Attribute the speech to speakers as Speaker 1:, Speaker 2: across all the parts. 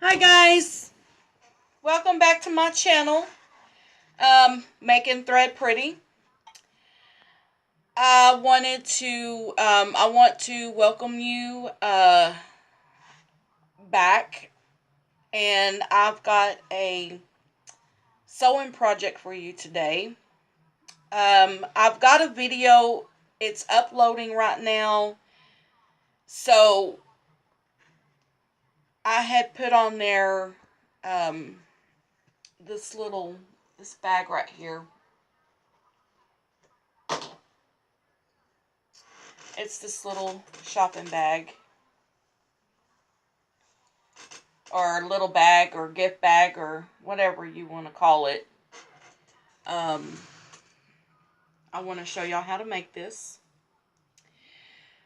Speaker 1: Hi guys, welcome back to my channel, Making Thread Pretty. I want to welcome you back, and I've got a sewing project for you today. I've got a video, it's uploading right now, so I had put on there this bag right here. It's this little shopping bag, or little bag, or gift bag, or whatever you want to call it. I want to show y'all how to make this.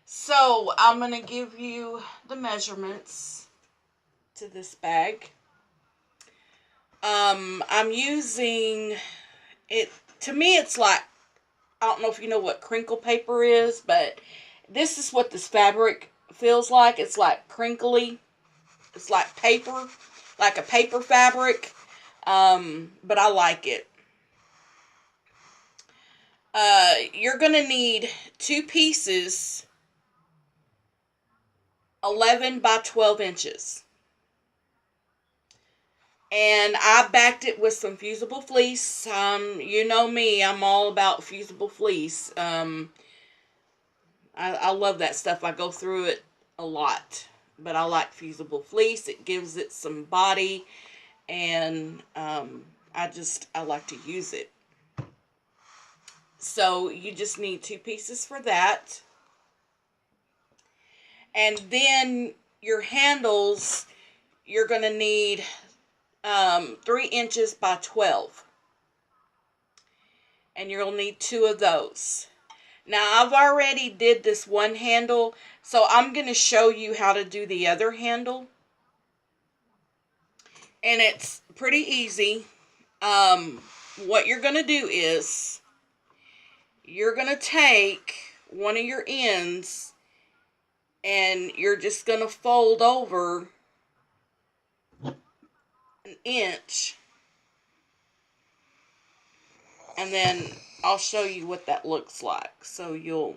Speaker 1: So I'm going to give you the measurements to this bag. I'm using it. To me, it's like, I don't know if you know what crinkle paper is, but this is what this fabric feels like. It's like crinkly. It's like paper, like a paper fabric, but I like it. You're going to need 2 pieces, 11 by 12 inches. And I backed it with some fusible fleece. You know me, I'm all about fusible fleece. I love that stuff. I go through it a lot. But I like fusible fleece. It gives it some body. And I like to use it. So you just need 2 pieces for that. And then your handles, you're going to need 3 inches by 12. And you'll need 2 of those. Now, I've already did this one handle, so I'm going to show you how to do the other handle. And it's pretty easy. What you're going to do is, you're going to take one of your ends, and you're just going to fold over an inch. And then I'll show you what that looks like. So you'll...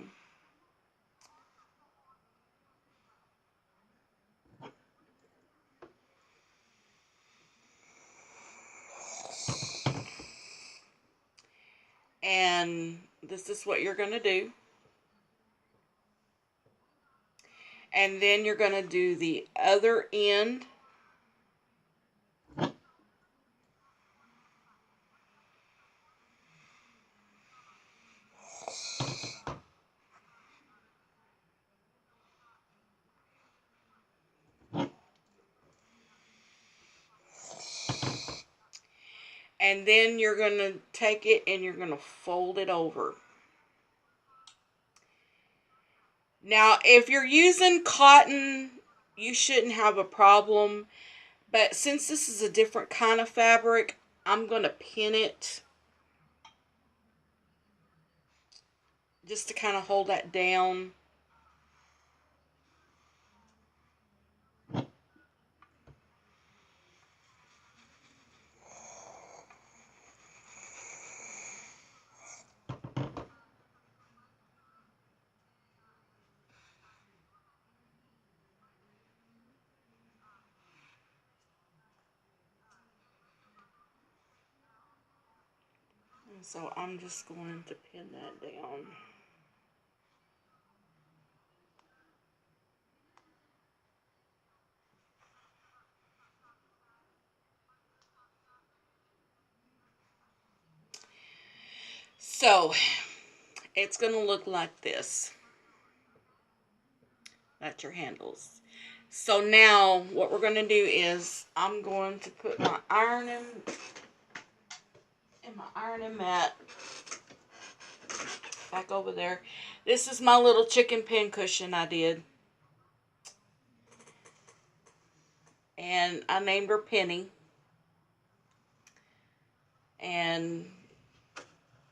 Speaker 1: And this is what you're going to do. And then you're going to do the other end. And then you're going to take it and you're going to fold it over. Now, if you're using cotton, you shouldn't have a problem. But since this is a different kind of fabric, I'm going to pin it just to kind of hold that down. So I'm just going to pin that down. So it's going to look like this. That's your handles. So now what we're going to do is, I'm going to put my ironing mat back over there. This is my little chicken pin cushion I did. And I named her Penny. And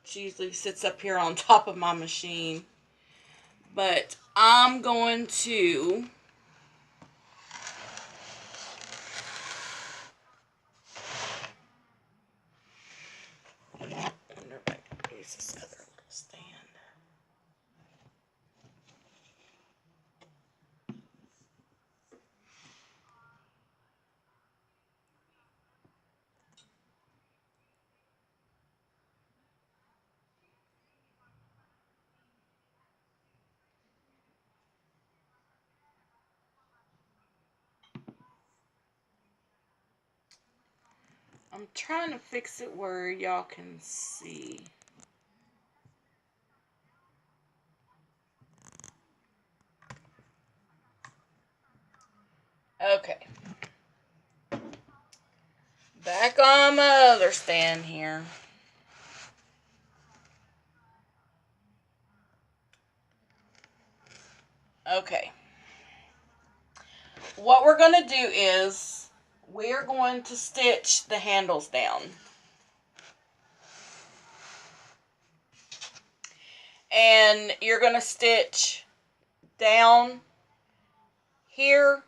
Speaker 1: she usually sits up here on top of my machine. But I'm going to I'm trying to fix it where y'all can see. Okay. Back on my other stand here. Okay. What we're going to do is we're going to stitch the handles down. And you're going to stitch down here,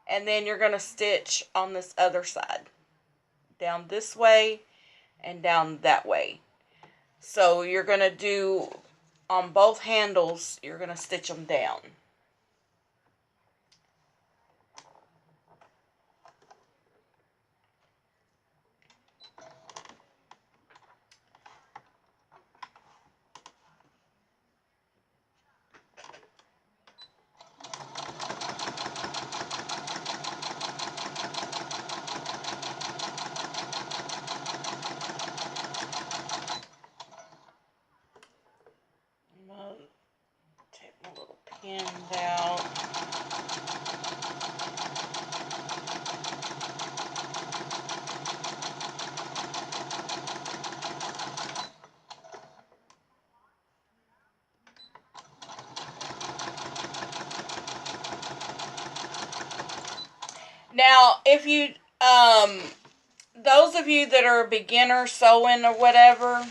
Speaker 1: and then you're going to stitch on this other side. Down this way and down that way. So you're going to do on both handles, you're going to stitch them down. I'm going to take my little pin out. Now, if you, those of you that are beginner sewing or whatever,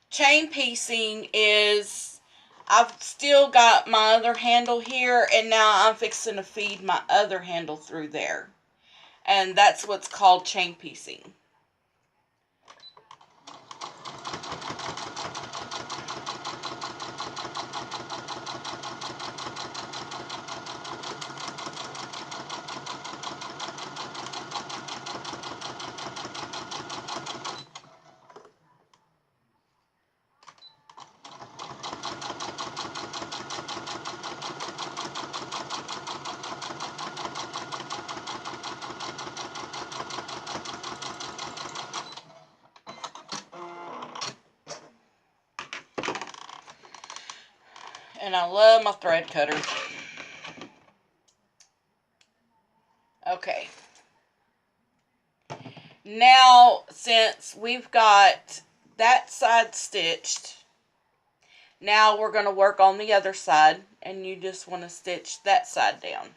Speaker 1: chain piecing is, I've still got my other handle here, and now I'm fixing to feed my other handle through there. And that's what's called chain piecing. And I love my thread cutter. Okay. Now, since we've got that side stitched, now we're going to work on the other side, and you just want to stitch that side down.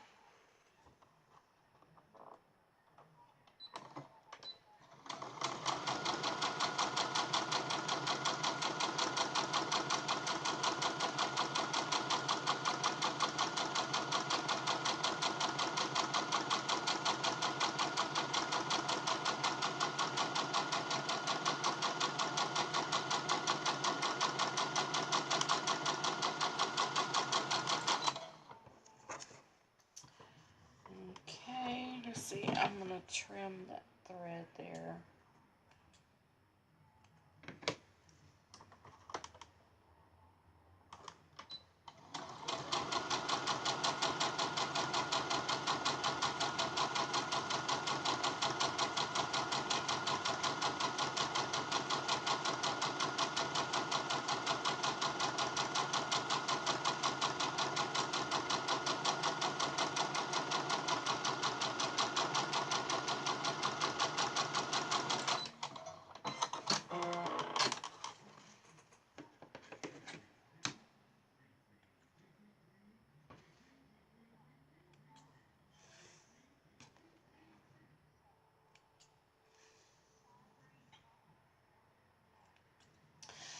Speaker 1: Okay, let's see, I'm going to trim that thread there.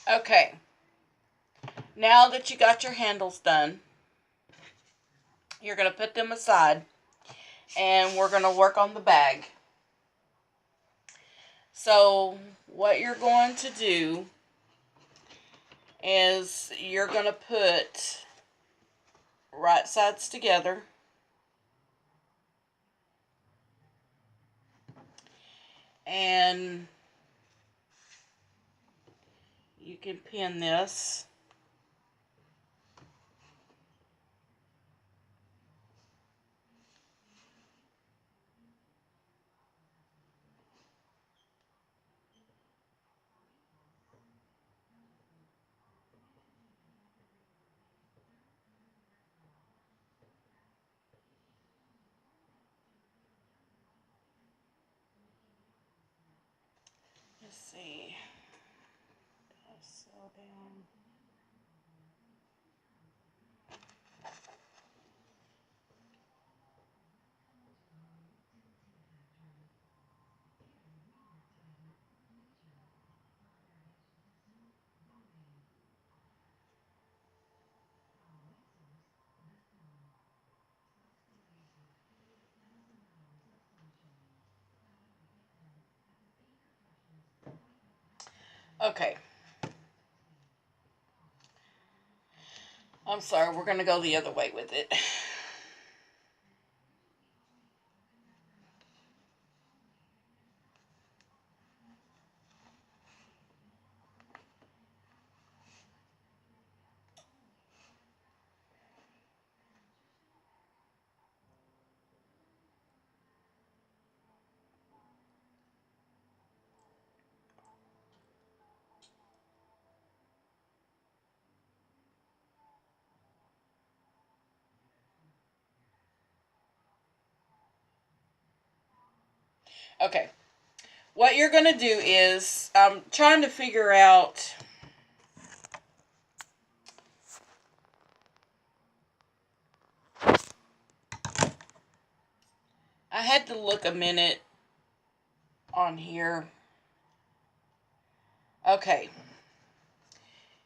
Speaker 1: Okay, now that you got your handles done, you're going to put them aside, and we're going to work on the bag. So what you're going to do is you're going to put right sides together, and you can pin this. see. Slow down. Okay. I'm sorry, we're going to go the other way with it. Okay. What you're going to do is, I'm trying to figure out... I had to look a minute on here. Okay.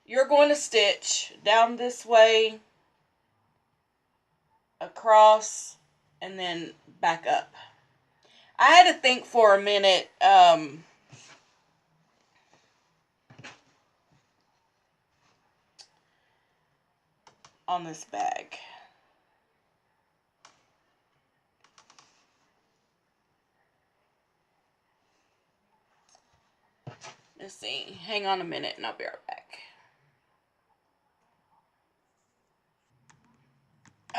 Speaker 1: You're going to stitch down this way, across, and then back up. I had to think for a minute, on this bag. Let's see. Hang on a minute and I'll be right back.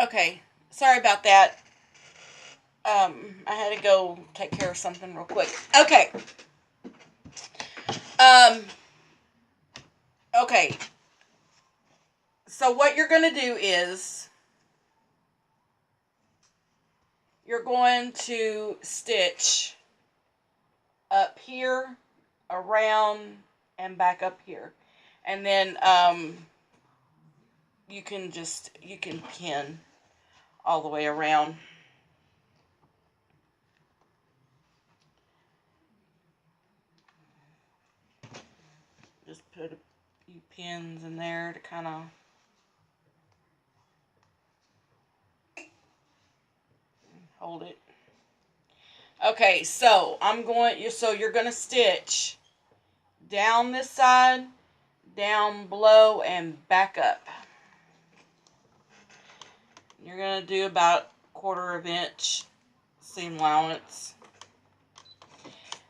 Speaker 1: Okay. Sorry about that. I had to go take care of something real quick. Okay. Okay. So what you're going to do is you're going to stitch up here, around, and back up here. And then you can pin all the way around. Just put a few pins in there to kind of hold it. Okay, so you're going to stitch down this side, down below, and back up. You're going to do about 1/4 inch seam allowance.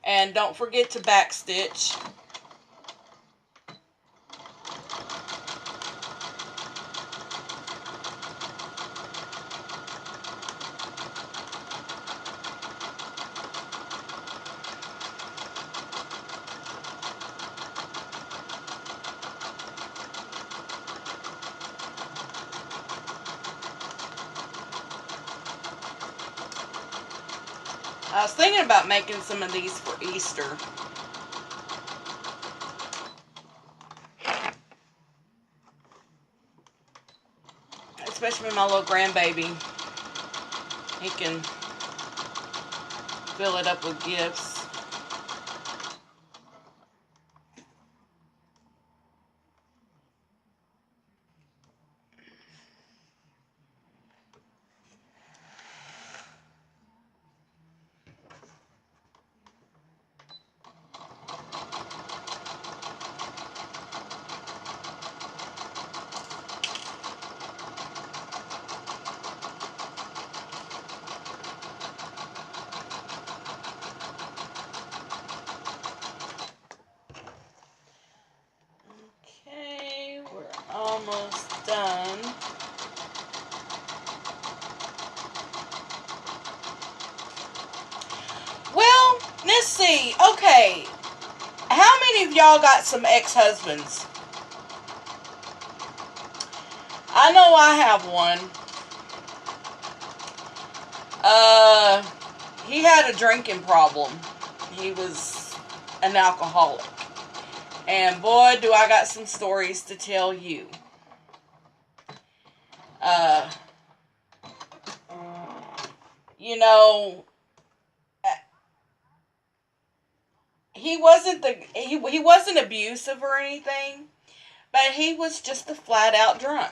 Speaker 1: And don't forget to back stitch. I was thinking about making some of these for Easter. Especially my little grandbaby. He can fill it up with gifts. Okay, we're almost done. Well, let's see. Okay, how many of y'all got some ex-husbands? I know I have one. He had a drinking problem. He was an alcoholic. And boy, do I got some stories to tell you. You know, he wasn't abusive or anything, but he was just a flat out drunk.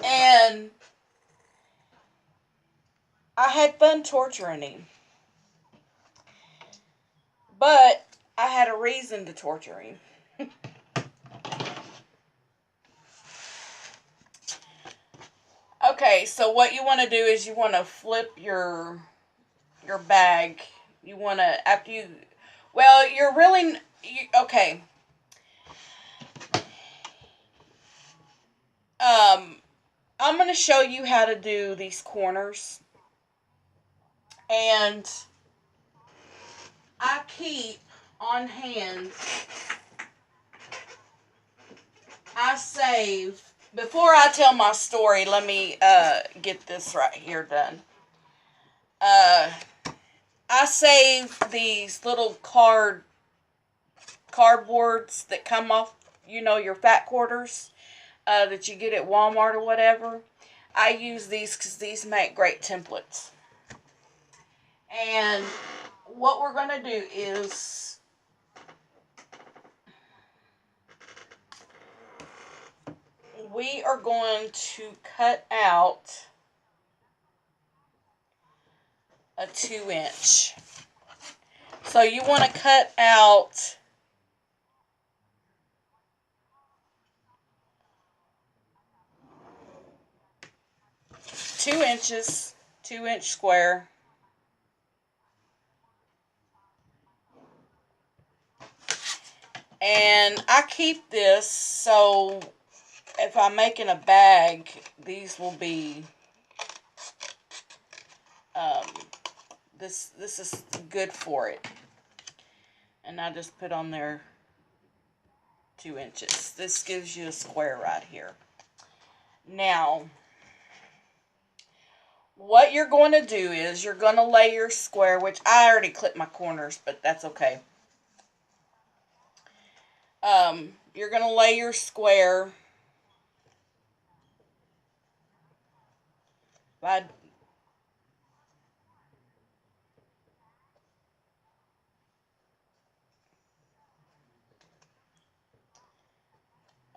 Speaker 1: And I had fun torturing him. But I had a reason to torture him. Okay, so what you want to do is you want to flip your bag. You want to, after you, well, you're really, okay. I'm going to show you how to do these corners. And I keep on hand, I save, before I tell my story, let me get this right here done. I save these little cardboards that come off, your fat quarters that you get at Walmart or whatever. I use these because these make great templates. And what we're going to do is we are going to cut out a 2-inch. So you want to cut out 2 inches, 2-inch square. And I keep this so if I'm making a bag, these will be, this is good for it. And I just put on there 2 inches. This gives you a square right here. Now, what you're going to do is you're going to lay your square, which I already clipped my corners, but that's okay. You're going to lay your square by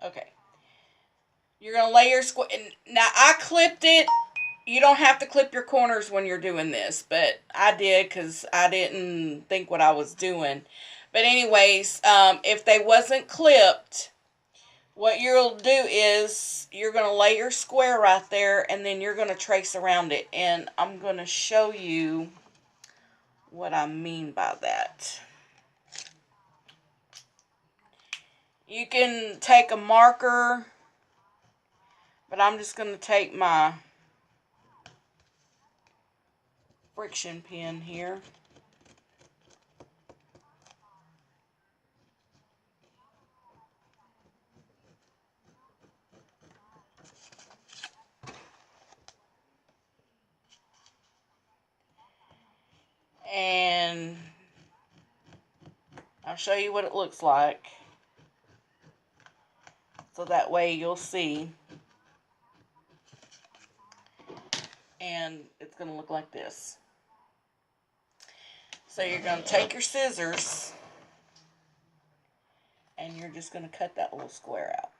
Speaker 1: okay. You're going to lay your square. Now, I clipped it. You don't have to clip your corners when you're doing this, but I did because I didn't think what I was doing. But anyways, if they wasn't clipped, what you'll do is you're going to lay your square right there, and then you're going to trace around it. And I'm going to show you what I mean by that. You can take a marker, but I'm just going to take my friction pin here. And I'll show you what it looks like. So that way you'll see. And it's going to look like this. So you're going to take your scissors and you're just going to cut that little square out.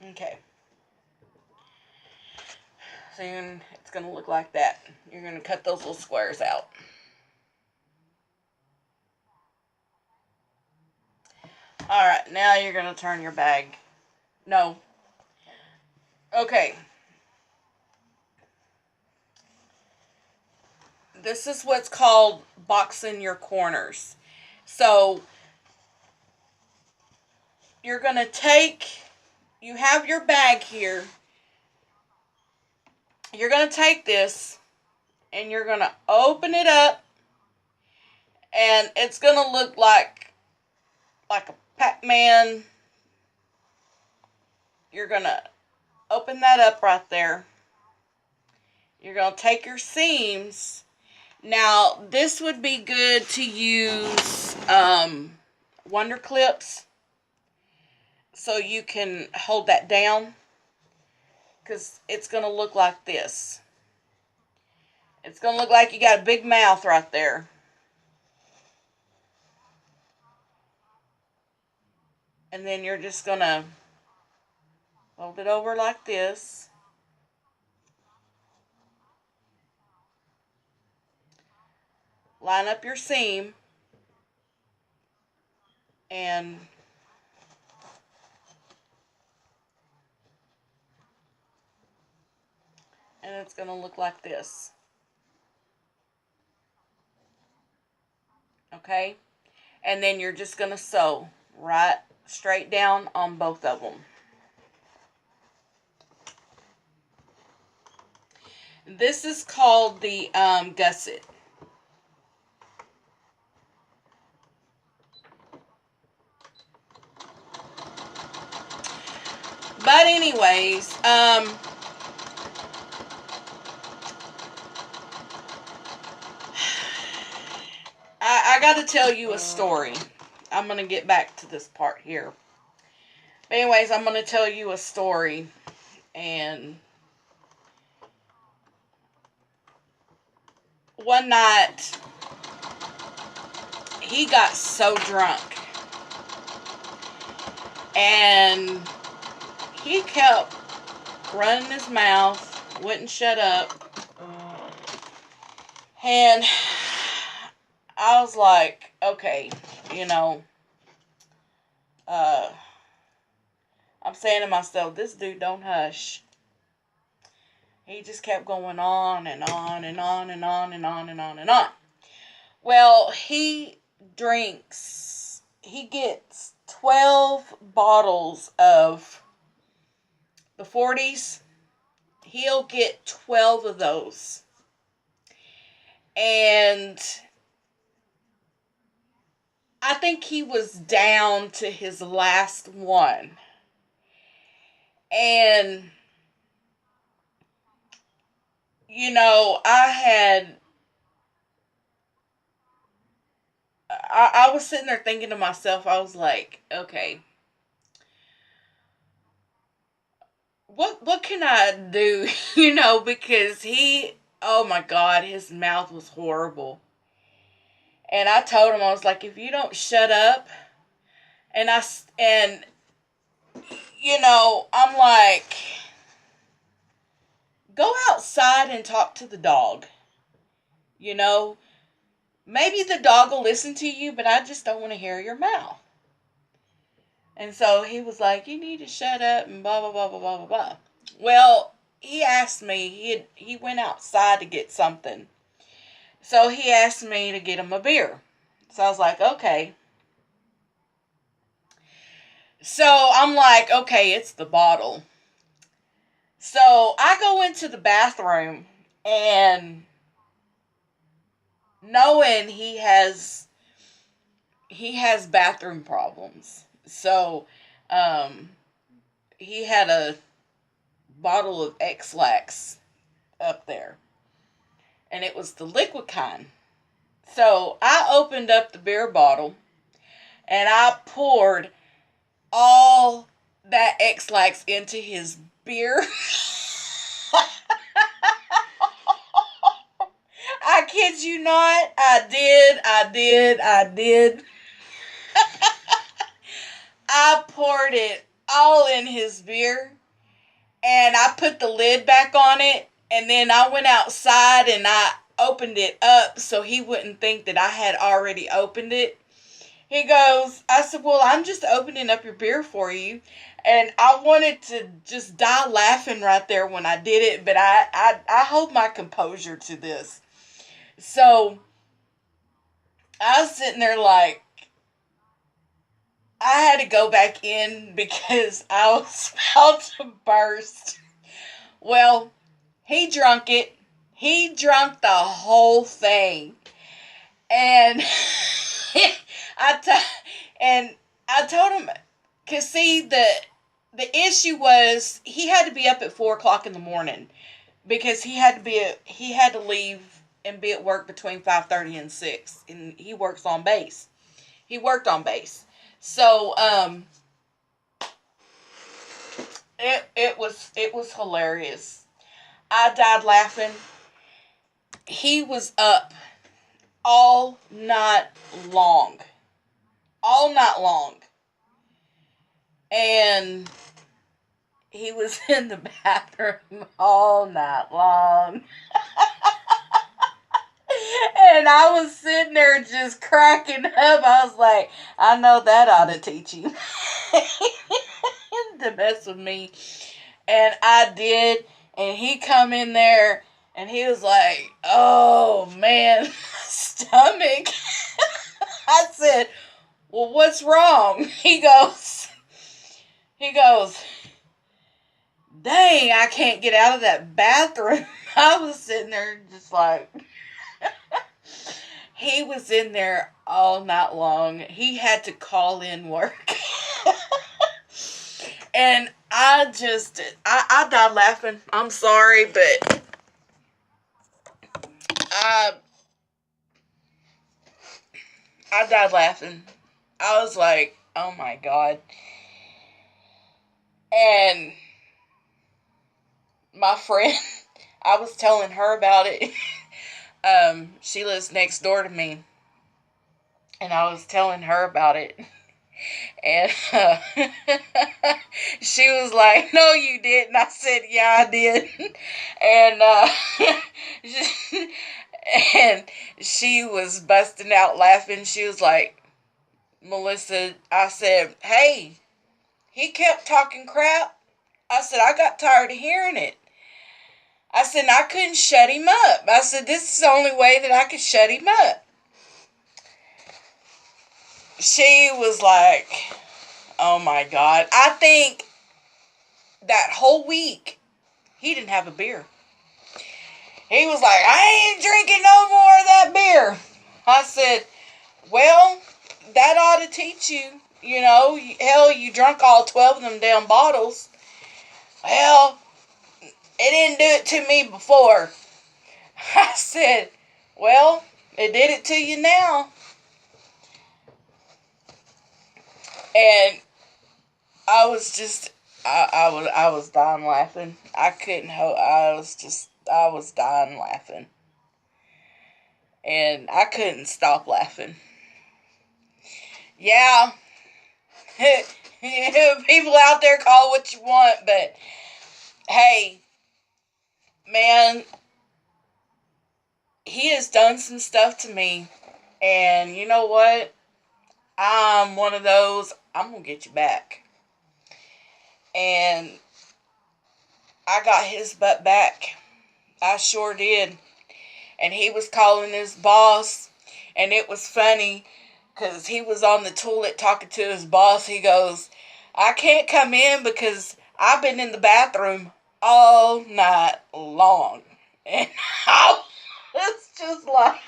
Speaker 1: Okay. So it's going to look like that. You're going to cut those little squares out. Alright, now you're going to turn your bag. No. Okay. This is what's called boxing your corners. So, you're going to take, you have your bag here. You're going to take this and you're going to open it up And it's going to look like a Pac-Man. You're going to open that up right there. You're going to take your seams. Now, this would be good to use Wonder Clips so you can hold that down, because it's going to look like this. It's going to look like you got a big mouth right there. And then you're just going to fold it over like this. Line up your seam. And it's going to look like this. Okay? And then you're just going to sew right straight down on both of them. This is called the gusset. But anyways, I got to tell you a story. I'm going to get back to this part here. But anyways, I'm going to tell you a story. And one night, he got so drunk. And he kept running his mouth, wouldn't shut up. And I was like, okay, you know, I'm saying to myself, this dude don't hush. He just kept going on and on and on and on and on and on and on. Well, he gets 12 bottles of the 40s. He'll get 12 of those. And I think he was down to his last one. And, you know, I was sitting there thinking to myself, I was like, okay, what can I do? You know, because oh my God, his mouth was horrible. And I told him, I was like, if you don't shut up, and you know, I'm like, go outside and talk to the dog. You know, maybe the dog will listen to you, but I just don't want to hear your mouth. And so he was like, you need to shut up and blah, blah, blah, blah, blah, blah, blah. Well, he asked me, he went outside to get something. So he asked me to get him a beer. So I was like, okay. So I'm like, okay, it's the bottle. So I go into the bathroom, and knowing he has bathroom problems. So he had a bottle of X-Lax up there. And it was the liquid kind. So I opened up the beer bottle, and I poured all that X-Lax into his beer. I kid you not. I did. I poured it all in his beer, and I put the lid back on it, and then I went outside and I opened it up so he wouldn't think that I had already opened it. He goes, I said, well, I'm just opening up your beer for you. And I wanted to just die laughing right there when I did it, but I hold my composure to this. So I was sitting there like, I had to go back in because I was about to burst. Well, he drunk it. He drank the whole thing. And And I told him, cause see the issue was he had to be up at 4 o'clock in the morning because he had to leave and be at work between 5:30 and 6, and he works on base. He worked on base, so it was hilarious. I died laughing. He was up all night long. All night long. And he was in the bathroom all night long. And I was sitting there just cracking up. I was like, I know that ought to teach him to mess with me. And I did. And he come in there and he was like, oh man, stomach. I said, well, what's wrong? He goes, dang, I can't get out of that bathroom. I was sitting there just like, he was in there all night long. He had to call in work. And I died laughing. I'm sorry, but I died laughing. I was like, oh my God. And my friend, I was telling her about it. She lives next door to me. And I was telling her about it. And she was like, no, you didn't. I said, yeah, I did. And and she was busting out laughing. She was like, Melissa, I said, hey, he kept talking crap. I said, I got tired of hearing it. I said, I couldn't shut him up. I said, this is the only way that I could shut him up. She was like, oh my God. I think that whole week, he didn't have a beer. He was like, I ain't drinking no more of that beer. I said, well, that ought to teach you. You know, hell, you drunk all 12 of them damn bottles. Well, it didn't do it to me before. I said, well, it did it to you now. And I was just, I was dying laughing. I couldn't help, I was dying laughing. And I couldn't stop laughing. Yeah. People out there call what you want, but hey, man, he has done some stuff to me. And you know what? I'm one of those, I'm going to get you back. And I got his butt back. I sure did. And he was calling his boss. And it was funny because he was on the toilet talking to his boss. He goes, I can't come in because I've been in the bathroom all night long. And I was just like...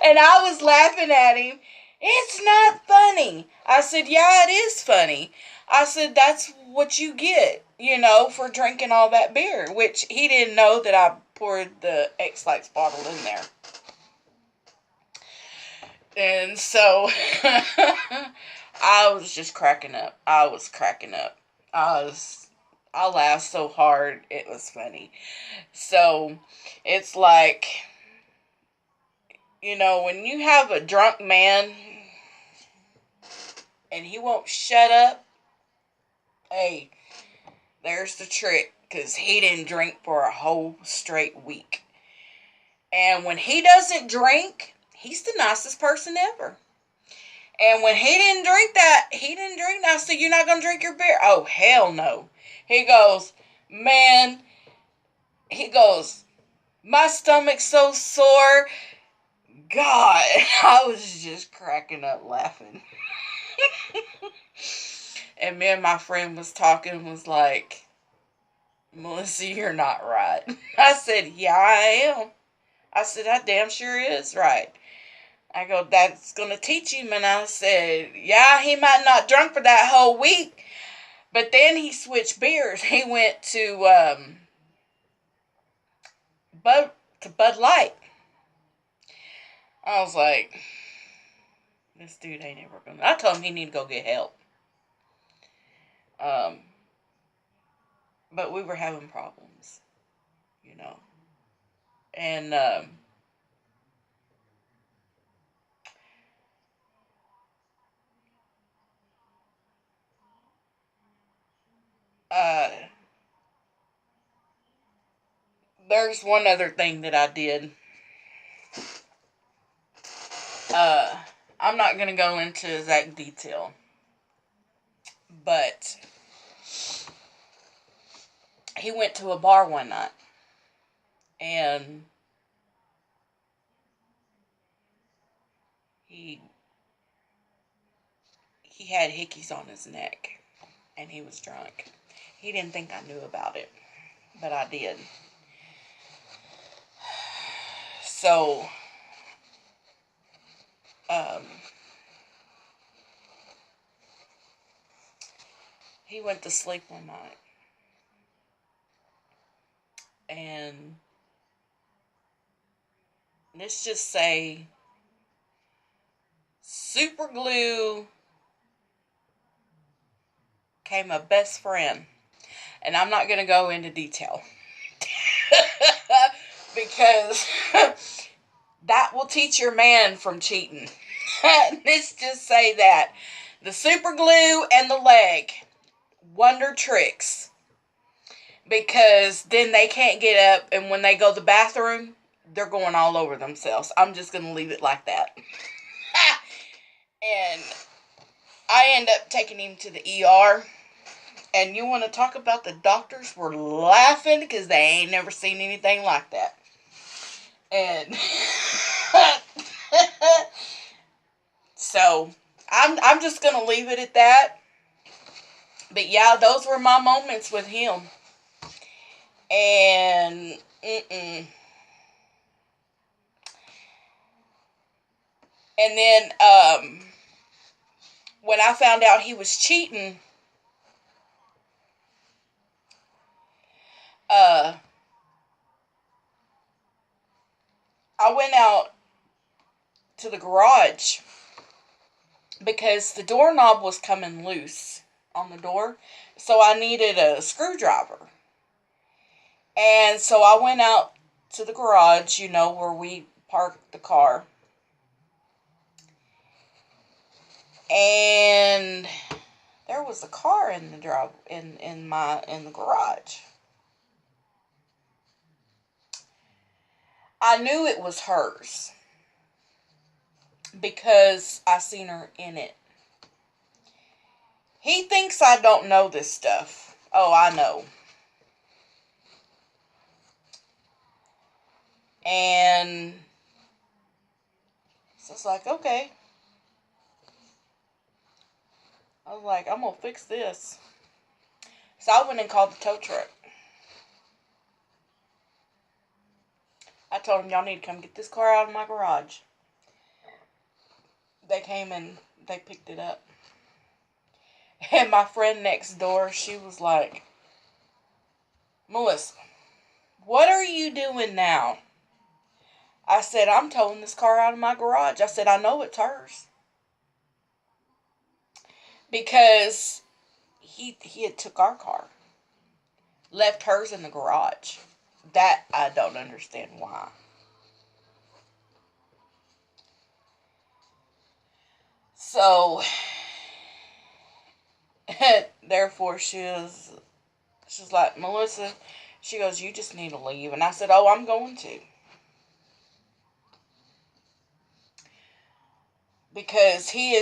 Speaker 1: And I was laughing at him. It's not funny. I said, yeah, it is funny. I said, that's what you get, you know, for drinking all that beer. Which he didn't know that I poured the X-Lax bottle in there. And so, I was just cracking up. I was cracking up. I laughed so hard, it was funny. So, it's like... You know, when you have a drunk man and he won't shut up, hey, there's the trick, because he didn't drink for a whole straight week. And when he doesn't drink, he's the nicest person ever. And when he didn't drink that, I said, you're not going to drink your beer? Oh, hell no. He goes, man, my stomach's so sore. God, I was just cracking up laughing. And me and my friend was talking, was like, Melissa, you're not right. I said, yeah, I am. I said, I damn sure is right. I go, that's going to teach him. And I said, yeah, he might not drunk for that whole week. But then he switched beers. He went to Bud Light. I was like, this dude ain't ever going to. I told him he need to go get help. But we were having problems, you know. And uh, there's one other thing that I did. I'm not going to go into exact detail, but he went to a bar one night, and he had hickeys on his neck, and he was drunk. He didn't think I knew about it, but I did. So, he went to sleep one night, and let's just say super glue became a best friend. And I'm not going to go into detail because that will teach your man from cheating. Let's just say that. The super glue and the leg, wonder tricks. Because then they can't get up, and when they go to the bathroom, they're going all over themselves. I'm just going to leave it like that. And I end up taking him to the ER. And you want to talk about the doctors were laughing because they ain't never seen anything like that. And so I'm just gonna leave it at that. But yeah, those were my moments with him. And and then when I found out he was cheating, I went out to the garage because the doorknob was coming loose on the door. So I needed a screwdriver. And so I went out to the garage, where we parked the car. And there was a car in the drive in the garage. I knew it was hers because I seen her in it. He thinks I don't know this stuff. Oh, I know. And so it's like, okay. I was like, I'm going to fix this. So I went and called the tow truck. I told them, y'all need to come get this car out of my garage. They came and they picked it up. And my friend next door, she was like, Melissa, what are you doing now? I said, I'm towing this car out of my garage. I said, I know it's hers. Because he had took our car. Left hers in the garage. That I don't understand why. So, therefore she's like, Melissa, she goes, you just need to leave. And I said, oh, I'm going to. Because he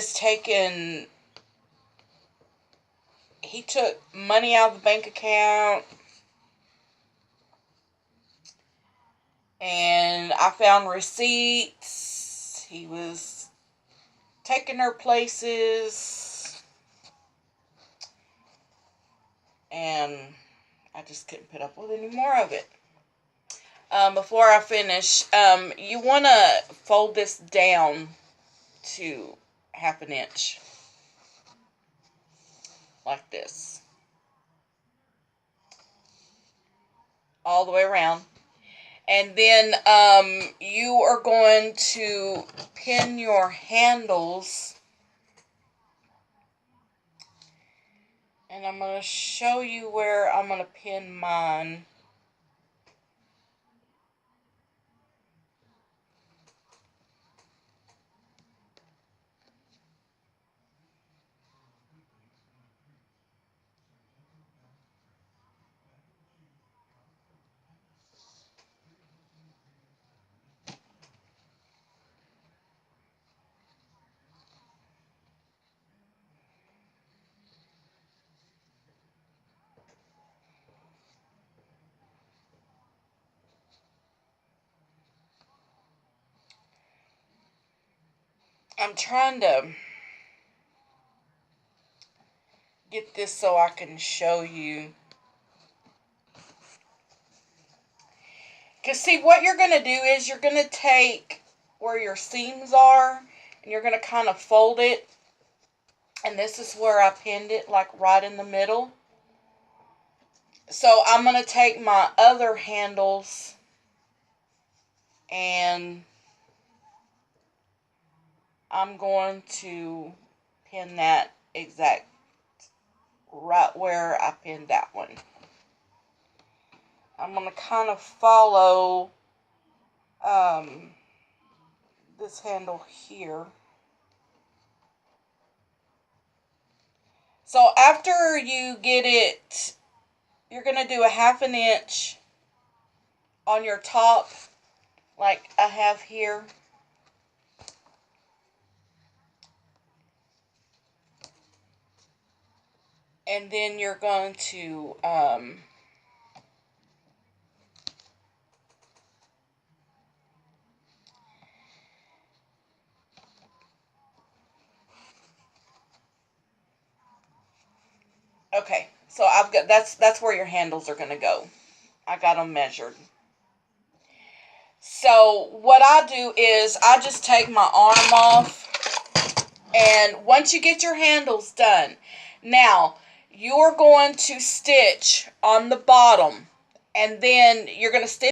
Speaker 1: took money out of the bank account. And I found receipts. He was taking her places. And I just couldn't put up with any more of it. before I finish, you want to fold this down to 1/2 inch. Like this. All the way around. And then you are going to pin your handles. And I'm going to show you where I'm going to pin mine. I'm trying to get this so I can show you. Because see, what you're going to do is you're going to take where your seams are and you're going to kind of fold it. And this is where I pinned it, like right in the middle. So I'm going to take my other handles and I'm going to pin that exact right where I pinned that one. I'm going to kind of follow this handle here. So after you get it, you're going to do a 1/2 inch on your top, like I have here. And then you're going to okay, so I've got that's where your handles are going to go. I got them measured. So what I do is I just take my arm off, and once you get your handles done, now you're going to stitch on the bottom, and then you're going to stitch